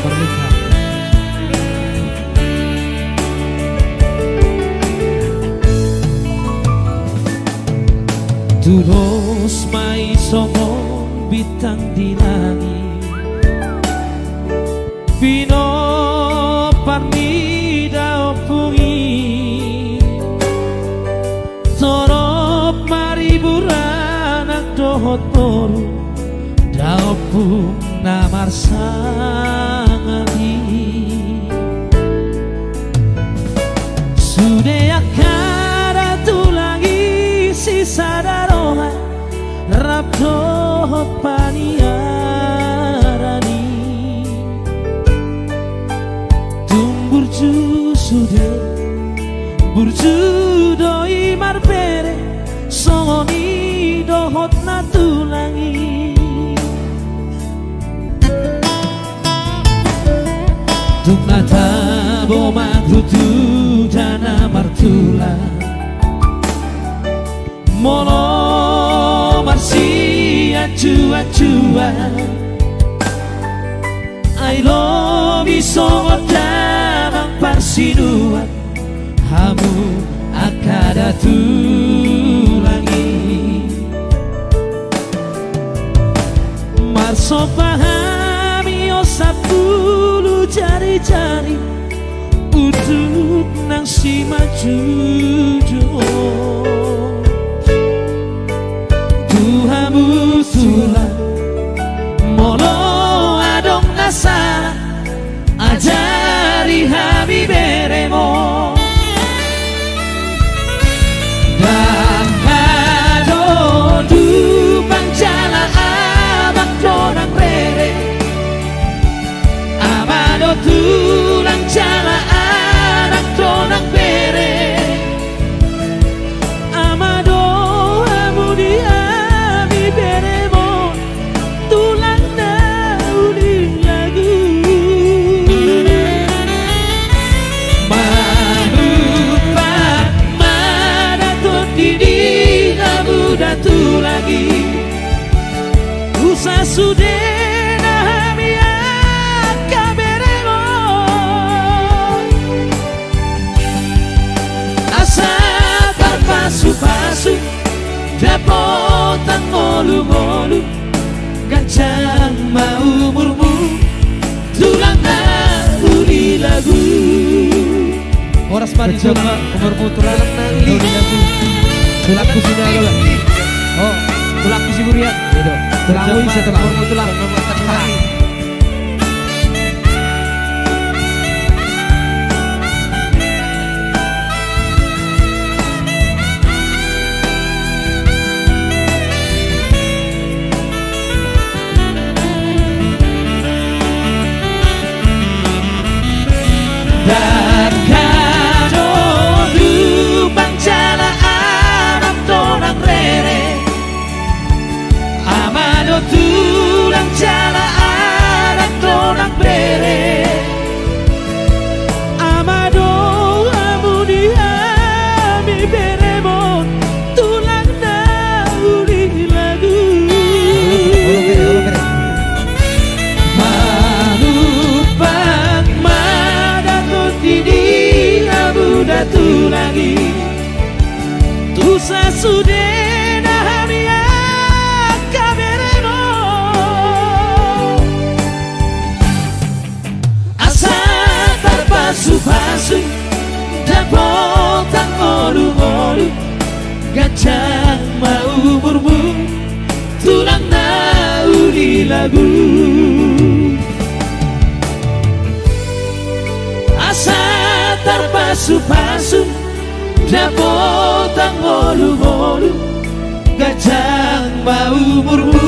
pernikahan. Terus mai somong bintang di langit, Pino parmida opungi, torop mari buranak dohot moru, daopung namar sangani. Sudah akara tulangi sisa daroha, rapto paniarani. Tumburju sude, burju doi marbere, songoni dohot natulangi. Tumnata boma grutu dana martula, mono marsi acua-acua. I love you so damang parsinuan, hamu akada tulangi. Marso pahami o sapulu jari-jari, uduk nang si majuju. Tuhamu tulang molo adong nasara, ajari hami beremo. Dan kado dupang jala abang donang rere, amado tulang jala anak donang bere. Amado hamu dia mi beremo, tulang daudi lagu. Marupa madatot didi kamu datu lagi, usa sude nahamia kaberemo. Asa terpasu-pasu, dapotan molu-molu, gancang mau umurmu, tulang naudi lagu. Horas pari coba umurmu tulang naudi lagu. Tulangku sudah ada. Oh, tulangku si Burian. Tulangku setelah umurmu tulang. Dan kado dupang jala Arab donang rere, amado tulang jala Arab donang bere. Amado amudi ami beremo, tulang daudi lagu. Manupang madatot didi abu datu lagi, tusa sude nahamia kaberemo. Asa terpasu-pasu, dapotan molu-molu, gancang mau umurmu, tulang naudi lagu. Asa terpasu-pasu, dapotan molu-molu, gancang mau umurmu,